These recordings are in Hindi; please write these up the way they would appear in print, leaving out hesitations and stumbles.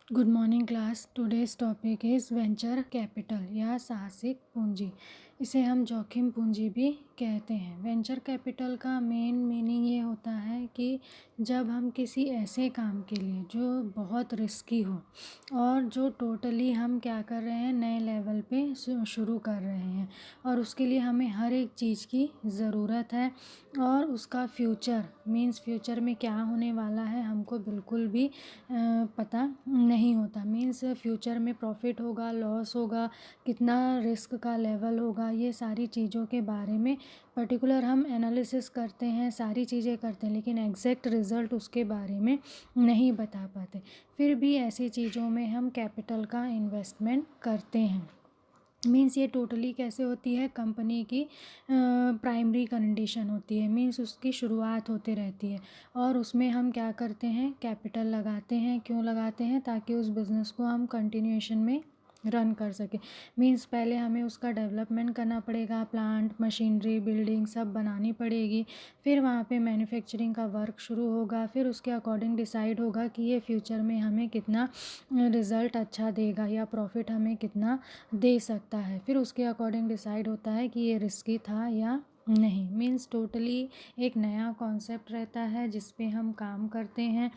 Good morning class. Today's topic is venture capital या साहसिक पूंजी। इसे हम जोखिम पूंजी भी कहते हैं। वेंचर कैपिटल का मेन मीनिंग ये होता है कि जब हम किसी ऐसे काम के लिए जो बहुत रिस्की हो और जो टोटली हम क्या कर रहे हैं, नए लेवल पे शुरू कर रहे हैं और उसके लिए हमें हर एक चीज़ की ज़रूरत है और उसका फ्यूचर में क्या होने वाला है हमको बिल्कुल भी पता नहीं होता। मीन्स फ्यूचर में प्रॉफिट होगा, लॉस होगा, कितना रिस्क का लेवल होगा, ये सारी चीज़ों के बारे में पर्टिकुलर हम एनालिसिस करते हैं, सारी चीज़ें करते हैं, लेकिन एग्जैक्ट रिज़ल्ट उसके बारे में नहीं बता पाते। फिर भी ऐसी चीज़ों में हम कैपिटल का इन्वेस्टमेंट करते हैं। मीन्स ये टोटली कैसे होती है, कंपनी की प्राइमरी कंडीशन होती है। मीन्स उसकी शुरुआत होते रहती है और उसमें हम क्या करते हैं, कैपिटल लगाते हैं। क्यों लगाते हैं? ताकि उस बिज़नेस को हम कंटिन्यूएशन में रन कर सकें। मीन्स पहले हमें उसका डेवलपमेंट करना पड़ेगा, प्लांट, मशीनरी, बिल्डिंग सब बनानी पड़ेगी। फिर वहाँ पे मैन्युफैक्चरिंग का वर्क शुरू होगा। फिर उसके अकॉर्डिंग डिसाइड होगा कि ये फ्यूचर में हमें कितना रिज़ल्ट अच्छा देगा या प्रॉफिट हमें कितना दे सकता है। फिर उसके अकॉर्डिंग डिसाइड होता है कि ये रिस्की था या नहीं। मीन्स टोटली एक नया कॉन्सेप्ट रहता है जिस पे हम काम करते हैं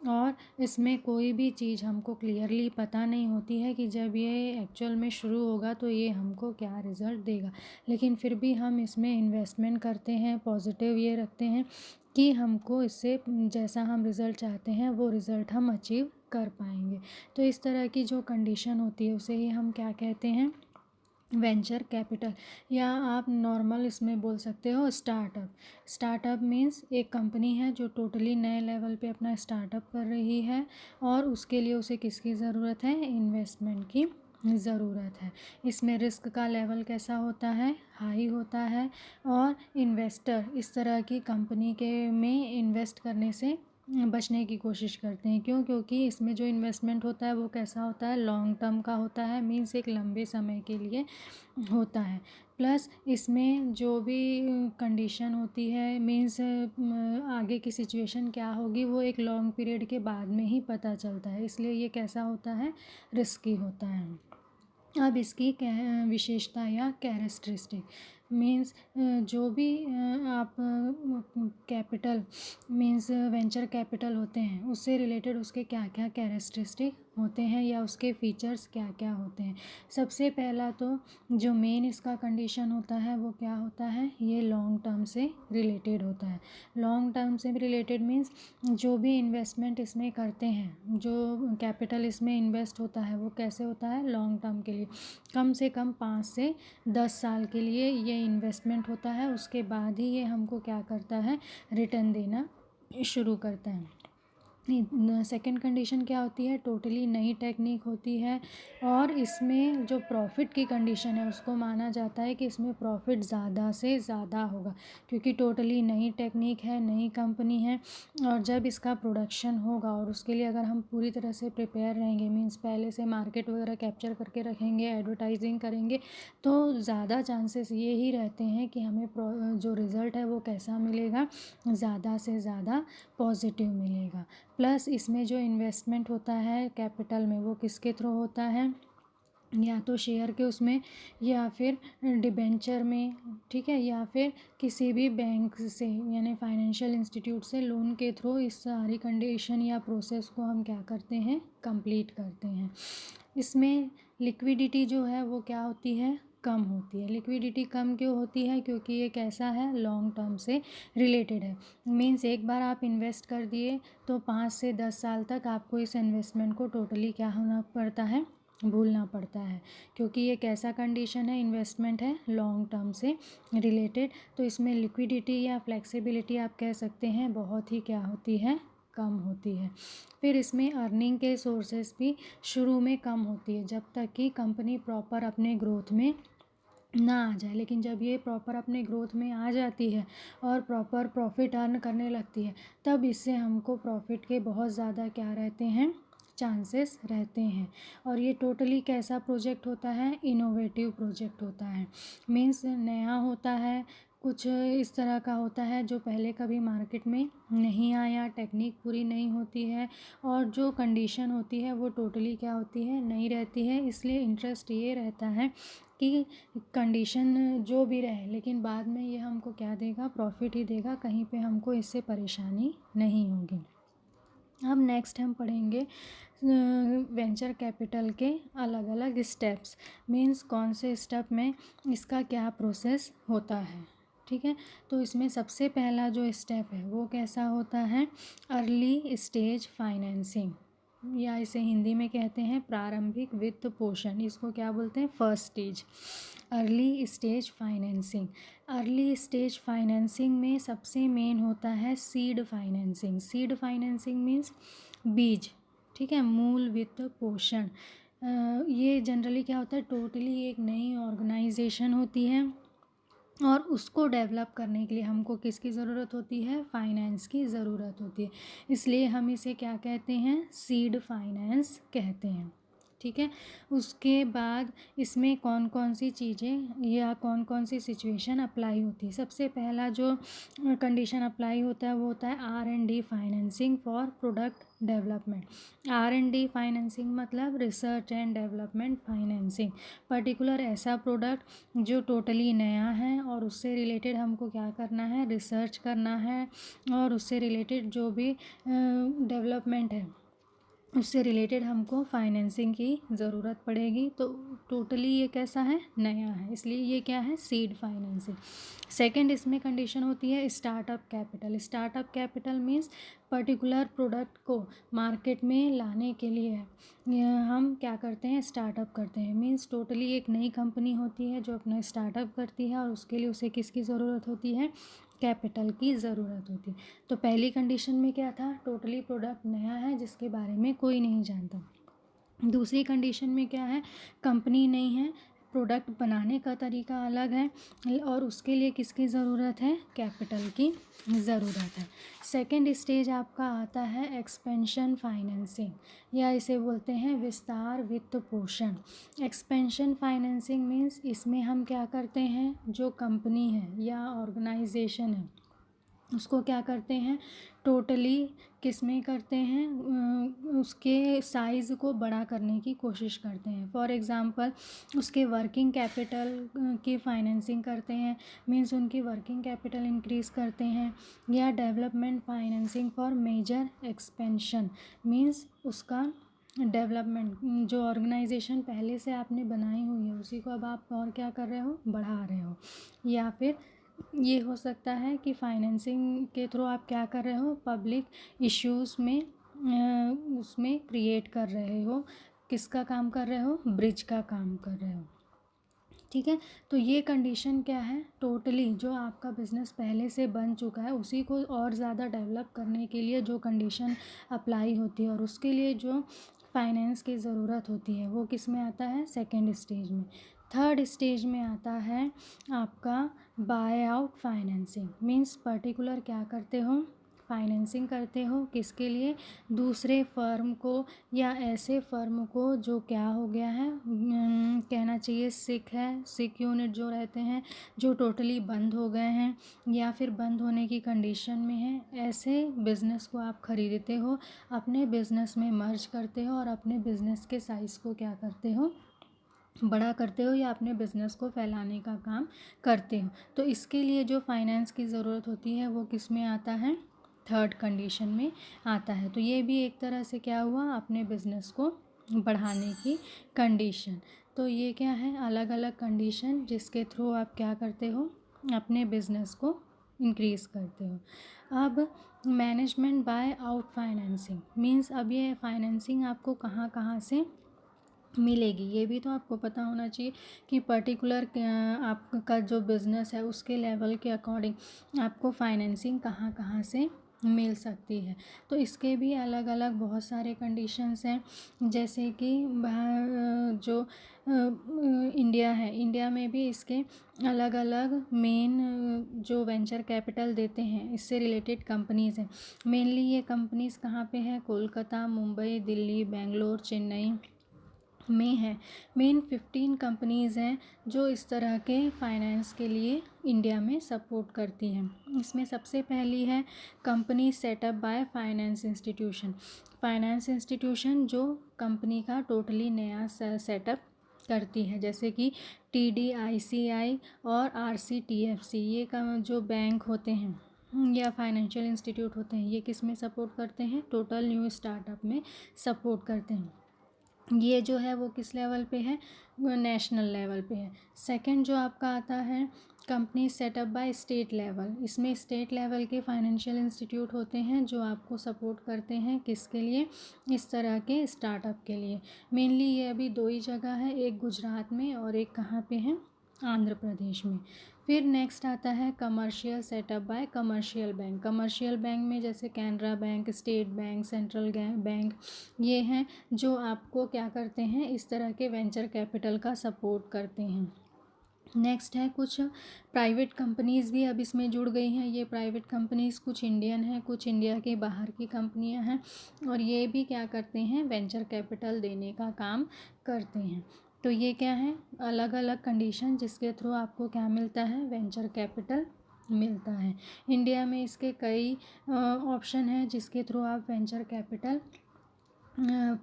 और इसमें कोई भी चीज़ हमको क्लियरली पता नहीं होती है कि जब ये एक्चुअल में शुरू होगा तो ये हमको क्या रिज़ल्ट देगा। लेकिन फिर भी हम इसमें इन्वेस्टमेंट करते हैं, पॉजिटिव ये रखते हैं कि हमको इससे जैसा हम रिज़ल्ट चाहते हैं वो रिज़ल्ट हम अचीव कर पाएंगे। तो इस तरह की जो कंडीशन होती है उसे ही हम क्या कहते हैं, वेंचर कैपिटल, या आप नॉर्मल इसमें बोल सकते हो स्टार्टअप। स्टार्टअप मीन्स एक कंपनी है जो टोटली नए लेवल पे अपना स्टार्टअप कर रही है और उसके लिए उसे किसकी ज़रूरत है, इन्वेस्टमेंट की ज़रूरत है। इसमें रिस्क का लेवल कैसा होता है, हाई होता है और इन्वेस्टर इस तरह की कंपनी के में इन्वेस्ट करने से बचने की कोशिश करते हैं। क्यों? क्योंकि इसमें जो इन्वेस्टमेंट होता है वो कैसा होता है, लॉन्ग टर्म का होता है। मीन्स एक लंबे समय के लिए होता है। प्लस इसमें जो भी कंडीशन होती है, मीन्स आगे की सिचुएशन क्या होगी वो एक लॉन्ग पीरियड के बाद में ही पता चलता है। इसलिए ये कैसा होता है, रिस्की होता है। अब इसकी विशेषता या कैरेक्टरिस्टिक मीन्स जो भी आप कैपिटल मीन्स वेंचर कैपिटल होते हैं उससे रिलेटेड उसके क्या क्या कैरेक्टरिस्टिक होते हैं या उसके फीचर्स क्या क्या होते हैं। सबसे पहला तो जो मेन इसका कंडीशन होता है वो क्या होता है, ये लॉन्ग टर्म से रिलेटेड होता है। लॉन्ग टर्म से रिलेटेड मीन्स जो भी इन्वेस्टमेंट इसमें करते हैं, जो कैपिटल इसमें इन्वेस्ट होता है वो कैसे होता है, लॉन्ग टर्म के लिए। कम से कम 5 से 10 साल के लिए ये इन्वेस्टमेंट होता है। उसके बाद ही ये हमको क्या करता है, रिटर्न देना शुरू करता है। सेकंड कंडीशन क्या होती है, टोटली नई टेक्निक होती है और इसमें जो प्रॉफिट की कंडीशन है उसको माना जाता है कि इसमें प्रॉफिट ज़्यादा से ज़्यादा होगा क्योंकि टोटली नई टेक्निक है, नई कंपनी है। और जब इसका प्रोडक्शन होगा और उसके लिए अगर हम पूरी तरह से प्रिपेयर रहेंगे, मीन्स पहले से मार्केट वगैरह कैप्चर करके रखेंगे, एडवर्टाइजिंग करेंगे, तो ज़्यादा चांसेस ये ही रहते हैं कि हमें जो रिज़ल्ट है वो कैसा मिलेगा, ज़्यादा से ज़्यादा पॉजिटिव मिलेगा। प्लस इसमें जो इन्वेस्टमेंट होता है कैपिटल में वो किसके थ्रू होता है, या तो शेयर के उसमें या फिर डिबेंचर में, ठीक है, या फिर किसी भी बैंक से यानी फाइनेंशियल इंस्टीट्यूट से लोन के थ्रू इस सारी कंडीशन या प्रोसेस को हम क्या करते हैं, कंप्लीट करते हैं। इसमें लिक्विडिटी जो है वो क्या होती है, कम होती है। लिक्विडिटी कम क्यों होती है, क्योंकि ये कैसा है, लॉन्ग टर्म से रिलेटेड है। मीन्स एक बार आप इन्वेस्ट कर दिए तो 5 से 10 साल तक आपको इस इन्वेस्टमेंट को टोटली क्या होना पड़ता है, भूलना पड़ता है। क्योंकि ये कैसा कंडीशन है, इन्वेस्टमेंट है लॉन्ग टर्म से रिलेटेड। तो इसमें लिक्विडिटी या फ्लेक्सिबिलिटी आप कह सकते हैं बहुत ही क्या होती है, कम होती है। फिर इसमें अर्निंग के सोर्सेस भी शुरू में कम होती है जब तक कि कंपनी प्रॉपर अपने ग्रोथ में ना आ जाए। लेकिन जब ये प्रॉपर अपने ग्रोथ में आ जाती है और प्रॉपर प्रॉफिट अर्न करने लगती है तब इससे हमको प्रॉफिट के बहुत ज़्यादा क्या रहते हैं, चांसेस रहते हैं। और ये टोटली कैसा प्रोजेक्ट होता है, इनोवेटिव प्रोजेक्ट होता है। मीन्स नया होता है, कुछ इस तरह का होता है जो पहले कभी मार्केट में नहीं आया, टेक्निक पूरी नहीं होती है और जो कंडीशन होती है वो टोटली क्या होती है, नहीं रहती है। इसलिए इंटरेस्ट ये रहता है कि कंडीशन जो भी रहे लेकिन बाद में ये हमको क्या देगा, प्रॉफिट ही देगा, कहीं पे हमको इससे परेशानी नहीं होगी। अब नेक्स्ट हम पढ़ेंगे वेंचर कैपिटल के अलग अलग स्टेप्स, मीन्स कौन से स्टेप में इसका क्या प्रोसेस होता है। ठीक है, तो इसमें सबसे पहला जो स्टेप है वो कैसा होता है, अर्ली स्टेज फाइनेंसिंग, या इसे हिंदी में कहते हैं प्रारंभिक वित्त पोषण। इसको क्या बोलते हैं, first stage, early stage financing. Early stage financing में सबसे मेन होता है seed financing. Seed financing means बीज, ठीक है, मूल वित्त पोषण। ये जनरली क्या होता है, टोटली एक नई ऑर्गेनाइजेशन होती है और उसको डेवलप करने के लिए हमको किसकी ज़रूरत होती है, फाइनेंस की ज़रूरत होती है। इसलिए हम इसे क्या कहते हैं, सीड फाइनेंस कहते हैं। ठीक है, उसके बाद इसमें कौन कौन सी चीज़ें या कौन कौन सी सिचुएशन अप्लाई होती है। सबसे पहला जो कंडीशन अप्लाई होता है वो होता है R&D financing for product development. R&D financing मतलब research and development financing, particular ऐसा प्रोडक्ट जो टोटली नया है और उससे रिलेटेड हमको क्या करना है, रिसर्च करना है और उससे रिलेटेड जो भी डेवलपमेंट है उससे रिलेटेड हमको फाइनेंसिंग की ज़रूरत पड़ेगी। तो टोटली ये कैसा है, नया है, इसलिए ये क्या है, सीड फाइनेंसिंग। सेकंड इसमें कंडीशन होती है startup capital. Startup capital means particular product को मार्केट में लाने के लिए हम क्या करते हैं, स्टार्टअप करते हैं। मीन्स टोटली एक नई कंपनी होती है जो अपना स्टार्टअप करती है और उसके लिए उसे किसकी ज़रूरत होती है, कैपिटल की ज़रूरत होती है। तो पहली कंडीशन में क्या था, टोटली प्रोडक्ट नया है जिसके बारे में कोई नहीं जानता। दूसरी कंडीशन में क्या है, कंपनी नहीं है, प्रोडक्ट बनाने का तरीका अलग है और उसके लिए किसकी ज़रूरत है, कैपिटल की ज़रूरत है। सेकंड स्टेज आपका आता है एक्सपेंशन फाइनेंसिंग, या इसे बोलते हैं विस्तार वित्त पोषण। एक्सपेंशन फाइनेंसिंग मीन्स इसमें हम क्या करते हैं, जो कंपनी है या ऑर्गेनाइजेशन है उसको क्या करते हैं, टोटली किस में करते हैं, उसके साइज़ को बड़ा करने की कोशिश करते हैं। फॉर एग्ज़ाम्पल उसके वर्किंग कैपिटल की फाइनेंसिंग करते हैं, मीन्स उनकी वर्किंग कैपिटल इंक्रीज़ करते हैं। या development financing for major expansion, means उसका डेवलपमेंट, जो ऑर्गेनाइजेशन पहले से आपने बनाई हुई है उसी को अब आप और क्या कर रहे हो, बढ़ा रहे हो। या फिर ये हो सकता है कि फाइनेंसिंग के थ्रू आप क्या कर रहे हो, पब्लिक इश्यूज़ में उसमें क्रिएट कर रहे हो, किसका काम कर रहे हो, ब्रिज का काम कर रहे हो। ठीक है, तो ये कंडीशन क्या है, टोटली जो आपका बिज़नेस पहले से बन चुका है उसी को और ज़्यादा डेवलप करने के लिए जो कंडीशन अप्लाई होती है और उसके लिए जो फाइनेंस की ज़रूरत होती है वो किस में आता है, सेकेंड स्टेज में। थर्ड स्टेज में आता है आपका bye out financing, means particular क्या करते हो, फाइनेंसिंग करते हो किसके लिए, दूसरे फर्म को या ऐसे फर्म को जो क्या हो गया है, कहना चाहिए सिक है, सिक यूनिट जो रहते हैं जो टोटली बंद हो गए हैं या फिर बंद होने की कंडीशन में है, ऐसे बिज़नेस को आप ख़रीदते हो, अपने बिज़नेस में मर्ज करते हो और अपने बिज़नेस के साइज़ को क्या करते हो, बड़ा करते हो या अपने बिज़नेस को फैलाने का काम करते हो। तो इसके लिए जो फाइनेंस की ज़रूरत होती है वो किस में आता है, थर्ड कंडीशन में आता है। तो ये भी एक तरह से क्या हुआ, अपने बिज़नेस को बढ़ाने की कंडीशन। तो ये क्या है, अलग अलग कंडीशन जिसके थ्रू आप क्या करते हो, अपने बिज़नेस को इंक्रीज़ करते हो। अब management by out financing means अब ये फाइनेंसिंग आपको कहाँ कहाँ से मिलेगी, ये भी तो आपको पता होना चाहिए कि पर्टिकुलर आपका जो बिज़नेस है उसके लेवल के अकॉर्डिंग आपको फाइनेंसिंग कहाँ कहाँ से मिल सकती है। तो इसके भी अलग अलग बहुत सारे कंडीशंस हैं, जैसे कि जो इंडिया है, इंडिया में भी इसके अलग अलग मेन जो वेंचर कैपिटल देते हैं इससे रिलेटेड कंपनीज़ हैं। मेनली ये कंपनीज़ कहाँ पे है, कोलकाता, मुंबई, दिल्ली, बेंगलोर, चेन्नई, में है। मेन 15 कंपनीज़ हैं जो इस तरह के फाइनेंस के लिए इंडिया में सपोर्ट करती हैं। इसमें सबसे पहली है company setup by finance institution. Finance institution जो कंपनी का टोटली नया सेटअप करती है, जैसे कि TDICI और RCTFC, ये का जो बैंक होते हैं या फाइनेंशियल इंस्टीट्यूट होते हैं, ये किस में सपोर्ट करते हैं? टोटल न्यू स्टार्टअप में सपोर्ट करते हैं। ये जो है वो किस लेवल पे है? नेशनल लेवल पे है। सेकंड जो आपका आता है company setup by state level. इसमें स्टेट लेवल के फाइनेंशियल इंस्टीट्यूट होते हैं जो आपको सपोर्ट करते हैं, किसके लिए? इस तरह के स्टार्टअप के लिए। मेनली ये अभी 2 ही जगह है, एक गुजरात में और एक कहाँ पे है? आंध्र प्रदेश में। फिर नेक्स्ट आता है commercial setup bye commercial bank. Commercial bank में जैसे Canara bank, state bank, central bank, ये हैं जो आपको क्या करते हैं? इस तरह के वेंचर कैपिटल का सपोर्ट करते हैं। नेक्स्ट है कुछ प्राइवेट कंपनीज़ भी अब इसमें जुड़ गई हैं। ये प्राइवेट कंपनीज़ कुछ इंडियन हैं, कुछ इंडिया के बाहर की कंपनियां हैं, और ये भी क्या करते हैं? वेंचर कैपिटल देने का काम करते हैं। तो ये क्या है? अलग अलग कंडीशन जिसके थ्रू आपको क्या मिलता है? वेंचर कैपिटल मिलता है। इंडिया में इसके कई ऑप्शन हैं जिसके थ्रू आप वेंचर कैपिटल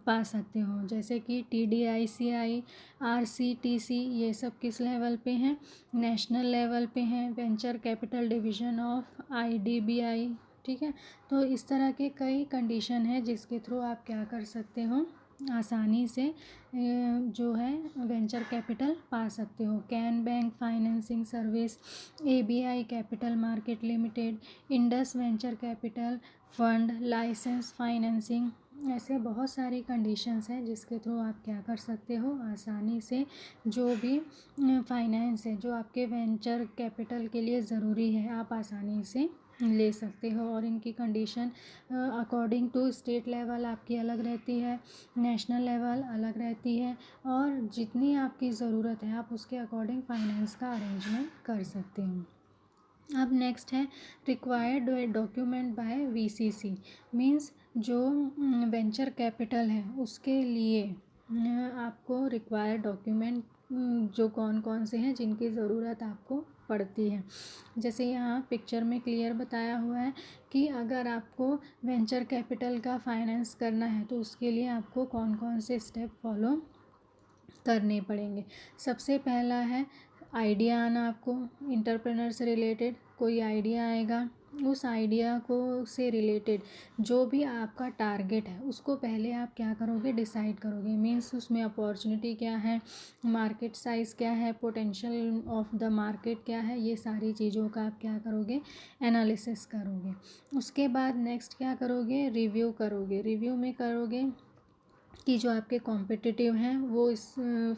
पा सकते हो, जैसे कि TDICI, RCTC, ये सब किस लेवल पे हैं? नेशनल लेवल पे हैं। Venture capital division of IDBI, ठीक है। तो इस तरह के कई कंडीशन है जिसके थ्रू आप क्या कर सकते हो? आसानी से जो है वेंचर कैपिटल पा सकते हो। Can Bank Financing Service, ABI Capital Market Limited, Indus Venture Capital Fund, licence financing, ऐसे बहुत सारी कंडीशंस हैं जिसके थ्रू आप क्या कर सकते हो? आसानी से जो भी फाइनेंस है जो आपके वेंचर कैपिटल के लिए ज़रूरी है, आप आसानी से ले सकते हो। और इनकी condition according to state level आपकी अलग रहती है, नेशनल लेवल अलग रहती है, और जितनी आपकी ज़रूरत है आप उसके अकॉर्डिंग फाइनेंस का अरेंजमेंट कर सकते हो। अब नेक्स्ट है required document bye VCC। Means जो वेंचर कैपिटल है उसके लिए आपको रिक्वायर्ड डॉक्यूमेंट जो कौन कौन से हैं जिनकी ज़रूरत आपको पड़ती है। जैसे यहाँ पिक्चर में क्लियर बताया हुआ है कि अगर आपको वेंचर कैपिटल का फाइनेंस करना है तो उसके लिए आपको कौन कौन से स्टेप फॉलो करने पड़ेंगे। सबसे पहला है आइडिया आना। आपको इंटरप्रेनर से रिलेटेड कोई आइडिया आएगा, उस आइडिया को से रिलेटेड जो भी आपका टारगेट है उसको पहले आप क्या करोगे? डिसाइड करोगे। मीन्स उसमें अपॉर्चुनिटी क्या है, मार्केट साइज़ क्या है, पोटेंशियल ऑफ द मार्केट क्या है, ये सारी चीज़ों का आप क्या करोगे? एनालिसिस करोगे। उसके बाद नेक्स्ट क्या करोगे? रिव्यू करोगे। रिव्यू में करोगे कि जो आपके कॉम्पिटिटिव हैं वो इस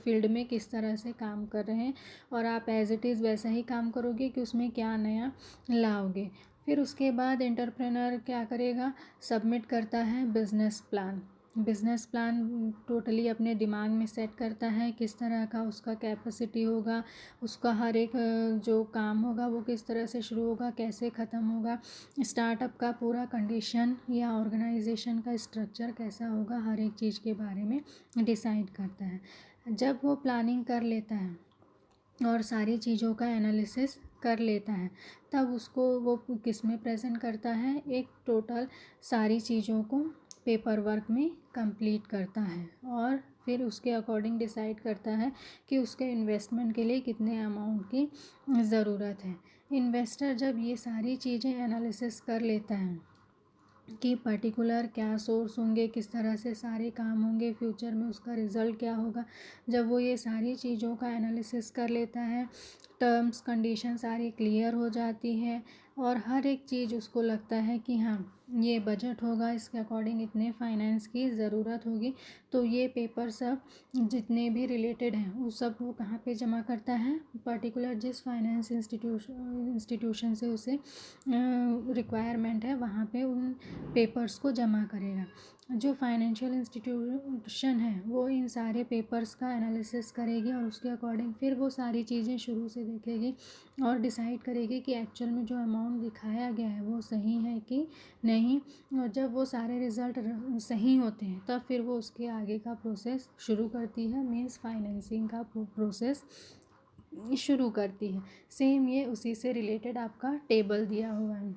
फील्ड में किस तरह से काम कर रहे हैं, और आप एज इट इज़ वैसा ही काम करोगे कि उसमें क्या नया लाओगे। फिर उसके बाद एंटरप्रेनर क्या करेगा? सबमिट करता है business plan. Business plan totally अपने दिमाग में सेट करता है किस तरह का उसका कैपेसिटी होगा, उसका हर एक जो काम होगा वो किस तरह से शुरू होगा, कैसे ख़त्म होगा, स्टार्टअप का पूरा कंडीशन या ऑर्गेनाइजेशन का स्ट्रक्चर कैसा होगा, हर एक चीज़ के बारे में डिसाइड करता है। जब वो प्लानिंग कर लेता है और सारी चीज़ों का एनालिसिस कर लेता है तब उसको वो किस में प्रेजेंट करता है? एक टोटल सारी चीज़ों को पेपर वर्क में कंप्लीट करता है, और फिर उसके अकॉर्डिंग डिसाइड करता है कि उसके इन्वेस्टमेंट के लिए कितने अमाउंट की ज़रूरत है। इन्वेस्टर जब ये सारी चीज़ें एनालिसिस कर लेता है कि पर्टिकुलर क्या सोर्स होंगे, किस तरह से सारे काम होंगे, फ्यूचर में उसका रिज़ल्ट क्या होगा, जब वो ये सारी चीज़ों का एनालिसिस कर लेता है, टर्म्स कंडीशन सारी क्लियर हो जाती है, और हर एक चीज़ उसको लगता है कि हाँ ये बजट होगा, इसके अकॉर्डिंग इतने फाइनेंस की ज़रूरत होगी, तो ये पेपर सब जितने भी रिलेटेड हैं वो सब वो कहाँ पे जमा करता है? पर्टिकुलर जिस फाइनेंस इंस्टीट्यूशन से उसे रिक्वायरमेंट है वहाँ पे उन पेपर्स को जमा करेगा। जो फाइनेंशियल इंस्टीट्यूशन है वो इन सारे पेपर्स का एनालिसिस करेगी और उसके अकॉर्डिंग फिर वो सारी चीज़ें शुरू से देखेगी और डिसाइड करेगी कि एक्चुअल में जो अमाउंट दिखाया गया है वो सही है कि नहीं। और जब वो सारे रिज़ल्ट सही होते हैं तब फिर वो उसके आगे का प्रोसेस शुरू करती है, मीन्स फाइनेंसिंग का प्रोसेस शुरू करती है। सेम ये उसी से रिलेटेड आपका टेबल दिया हुआ है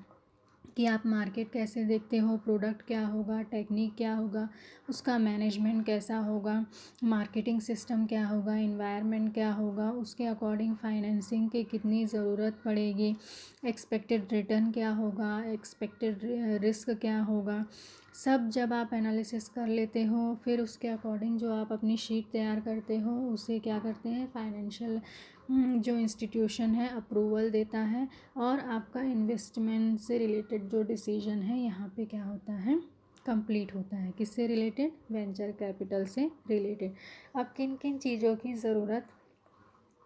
कि आप मार्केट कैसे देखते हो, प्रोडक्ट क्या होगा, टेक्निक क्या होगा, उसका मैनेजमेंट कैसा होगा, मार्केटिंग सिस्टम क्या होगा, इन्वायरमेंट क्या होगा, उसके अकॉर्डिंग फाइनेंसिंग की कितनी ज़रूरत पड़ेगी, एक्सपेक्टेड रिटर्न क्या होगा, एक्सपेक्टेड रिस्क क्या होगा। सब जब आप एनालिसिस कर लेते हो फिर उसके अकॉर्डिंग जो आप अपनी शीट तैयार करते हो उसे क्या करते हैं, फाइनेंशियल जो इंस्टीट्यूशन है अप्रूवल देता है, और आपका इन्वेस्टमेंट से रिलेटेड जो डिसीजन है यहाँ पे क्या होता है, कंप्लीट होता है। किससे रिलेटेड, वेंचर कैपिटल से रिलेटेड। अब किन किन चीज़ों की ज़रूरत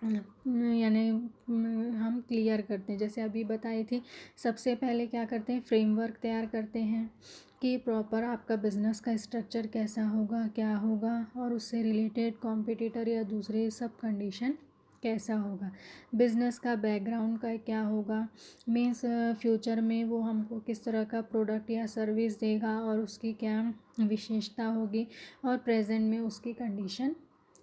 यानी हम क्लियर करते हैं, जैसे अभी बताई थी। सबसे पहले क्या करते हैं, फ्रेमवर्क तैयार करते हैं कि प्रॉपर आपका बिजनेस का स्ट्रक्चर कैसा होगा, क्या होगा, और उससे रिलेटेड कॉम्पिटिटर या दूसरे सब कंडीशन कैसा होगा, बिज़नेस का बैकग्राउंड का क्या होगा, मीन्स फ्यूचर में वो हमको किस तरह का प्रोडक्ट या सर्विस देगा और उसकी क्या विशेषता होगी, और प्रेजेंट में उसकी कंडीशन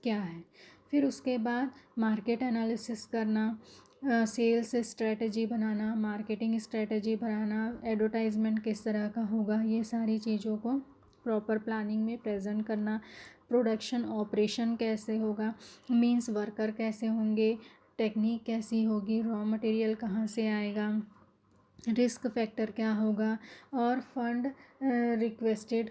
क्या है। फिर उसके बाद मार्केट एनालिसिस करना, सेल्स स्ट्रेटजी बनाना, मार्केटिंग स्ट्रेटजी बनाना, एडवर्टाइजमेंट किस तरह का होगा, ये सारी चीज़ों को प्रॉपर प्लानिंग में प्रेजेंट करना। प्रोडक्शन ऑपरेशन कैसे होगा, मींस वर्कर कैसे होंगे, टेक्निक कैसी होगी, रॉ मटेरियल कहाँ से आएगा, रिस्क फैक्टर क्या होगा, और फंड रिक्वेस्टेड